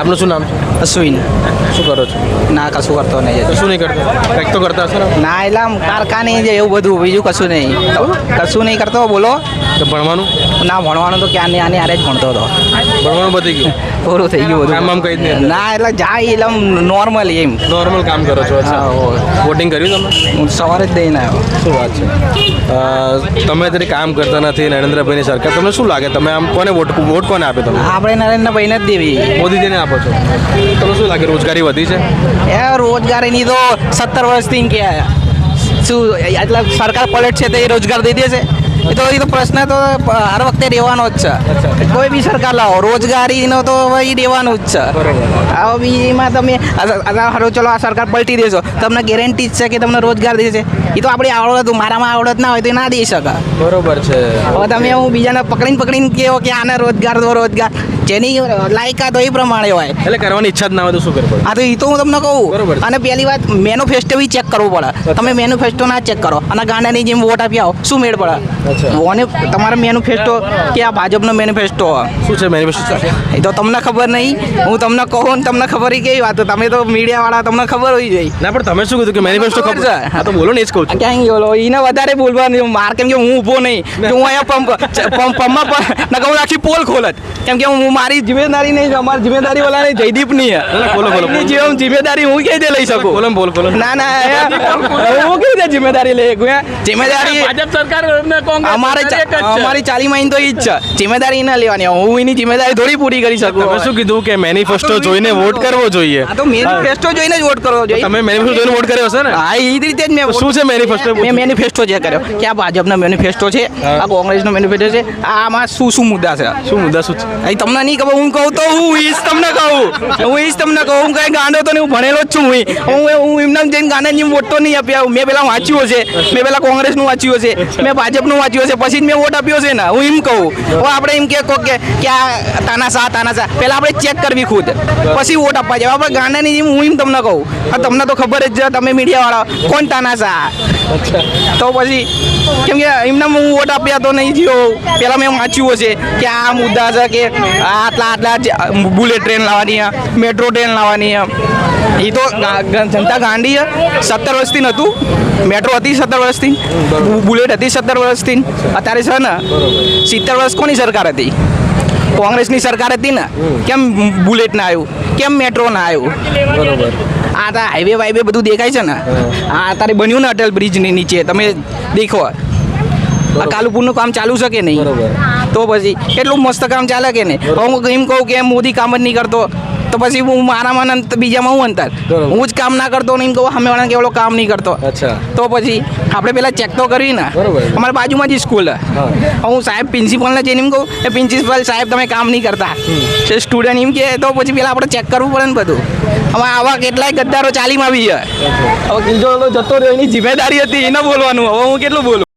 આપનું શું નામ છે? અશ્વિન. શું કરો છો? ના, કશું કરતો નહીં. કશું નહીં કરતો? કંઈક તો કરતા હશો ને? ના, એટલે આમ કારખાને છે એવું બધું, બીજું કશું નહીં. કશું નહીં કરતો, બોલો. તો ભણવાનું ના, ભણવાનું તો ક્યાં નહીં, આને આરે જ ભણતો હતો. ભણવાનું પતી ગયું? પૂરું થઈ ગયું કામ બધું. કઈ જ નહીં? ના, એટલે જાય એટલે નોર્મલ એમ. નોર્મલ કામ કરો છો? અચ્છા. વોટિંગ કર્યું તમે? હું સવારે જ દઈને આવ્યો. શું વાત છે? તમે અત્યારે કામ કરતા નથી, નરેન્દ્રભાઈની સરકાર, તમને શું લાગે? તમે આમ કોને વોટ કોને આપે તમે? આપણે નરેન્દ્રભાઈને જ દેવી. મોદીજીને આપો છો? તમને શું લાગે રોજગારી વધી છે? એ રોજગારીની તો 17 વર્ષથી કે શું એટલે સરકાર પલટ છે તો એ રોજગાર દઈ દેશે? એ તો પ્રશ્ન તો હર વખતે રહેવાનો જ છે. કોઈ બી સરકાર લાવો, રોજગારીનો તો એ રહેવાનું જ છે. હવે બીજીમાં તમે હારું ચલો આ સરકાર પલટી દેશો, તમને ગેરંટી જ છે કે તમને રોજગાર દેશે? એ તો આપણી આવડત, મારામાં આવડત ના હોય તો એ ના દઈ શકે. બરોબર છે. હવે તમે હું બીજાને પકડીને કહો કે આને રોજગાર દો, રોજગાર જેની લાયકાત હોય એ પ્રમાણે હોય. એટલે કરવાની ઈચ્છા જ ના હોય તો શું કરવું? હા, તો એ તો હું તમને બરોબર કહું. છે. અને પહેલી વાત મેનિફેસ્ટો બી ચેક કરવું પડે. તમે મેનિફેસ્ટો ના ચેક કરો અને ગાંડાની જેમ વોટ આપી આવો, શું મેળ પડે? ઓને તમારો મેનિફેસ્ટો કે આ ભાજપનો મેનિફેસ્ટો શું છે મેનિફેસ્ટો? એ તો તમને ખબર નહીં, હું તમને કહું ને તમને ખબર એ કેવી વાત? તમે તો મીડિયાવાળા, તમને ખબર હોવી જોઈએ. ના, પણ તમે શું કીધું કે મેનિફેસ્ટો ખબર ખબર છે. હા, તો બોલો ને, એ જ કહું છું. ક્યાં બોલો, એને વધારે બોલવાનું માર, કેમ કે હું ઊભો નહીં. કે હું અહીંયા પંપમાં ના કહું આખી પોલ ખોલત, કેમ કે હું મારી જિમ્મેદારી નહીં, અમારી જિમ્મેદારી વાળા જયદીપ ની બોલો, બોલો. જેમ જિમ્મેદારી હું કઈ રીતે લઈ શકું? બોલો બોલો બોલો. ના ના, હું કેવી રીતે જિમ્મેદારી લઈ શકું? જિમ્મેદારી ભાજપ સરકાર ને કોંગ્રેસ અમારે સરકાર એક જ છે. અમારી ચાલી માઇન તો ઈ જ છે. જિમ્મેદારી ના લેવાની, હું એની જિમ્મેદારી થોડી પૂરી કરી શકું. તમે શું કીધું કે મેનિફેસ્ટો જોઈને વોટ કરવો જોઈએ? આ તો મેનિફેસ્ટો જોઈને જ વોટ કરવો જોઈએ. તમે મેનિફેસ્ટો જોઈને વોટ કર્યો હશે ને? હા, એ રીતે જ મેં શું છે manifesto? મેં મેનિફેસ્ટો જે કર્યો કે આ ભાજપનો મેનિફેસ્ટો છે, આ કોંગ્રેસનો મેનિફેસ્ટો છે, આમાં શું મુદ્દા છે? શું મુદ્દા શું છે? અહીં તમને નહીં ખબર, હું કહું તો હું ઈશ તમને કહું, હું કઈ ગાંડો તો નહીં, હું ભણેલો જ છું. હું એમને જઈને ગાંડા જેમ વોટ તો નહીં આપ્યા. મેં પેલા વાંચ્યું છે, મેં પેલા કોંગ્રેસનું વાંચ્યું છે, મેં ભાજપનું વાંચ્યું છે, પછી જ મેં વોટ આપ્યો છે ને. હું એમ કહું. હવે આપણે એમ કે આ તાનાશાહ પહેલા આપણે ચેક કરવી ખુદ, પછી વોટ આપવા જાય. આપણે ગાંડાની જેમ હું એમ તમને કહું, તમને તો ખબર જ છે, તમે મીડિયાવાળા, કોણ તાનાશાહ? તો પછી કેમ કે એમને હું વોટ આપ્યા તો નહીં જીવો. પહેલાં મેં વાંચ્યું હશે કે આ મુદ્દા છે કે આટલા બુલેટ ટ્રેન લાવવાની, મેટ્રો ટ્રેન લાવવાની. એ તો જનતા ગાંડી 17 વર્ષથી નહોતું. મેટ્રો હતી 17 વર્ષથી, બુલેટ હતી 17 વર્ષથી. અત્યારે છે ને 70 વર્ષ કોની સરકાર હતી? કોંગ્રેસની સરકાર હતી ને. કેમ બુલેટ ના આવ્યું? કેમ મેટ્રો ના આવ્યું? બરોબર. આ તો હાઈવે વાઈવે બધું દેખાય છે ને. આ અત્યારે બન્યું ને અટલ બ્રિજની નીચે, તમે દેખો. આ કાલુપુરનું કામ ચાલુ છે કે નહીં? તો પછી કેટલું મસ્ત કામ ચાલે કે નહીં? હું એમ કહું કે મોદી કામ જ નહીં કરતો, તો પછી હું મારામાં ને બીજામાં હું અંતર? હું જ કામ ના કરતો ને એમ કહું સામેવાળાને કેવડો કામ નહીં કરતો. અચ્છા. તો પછી આપણે પેલા ચેક તો કરવી ને. બરોબર. અમારા બાજુમાં જ સ્કૂલ. હું સાહેબ પ્રિન્સિપલને જઈને એમ કહું એ પ્રિન્સિપલ સાહેબ તમે કામ નહીં કરતા, સ્ટુડન્ટ એમ કે, તો પછી પેલા આપણે ચેક કરવું પડે ને બધું. હવે આવા કેટલાય ગદ્દારો ચાલીમાં આવી છે. હવે બીજો જતો રહ્યો, એની જિમ્મેદારી હતી એને બોલવાનું. હવે હું કેટલું બોલું?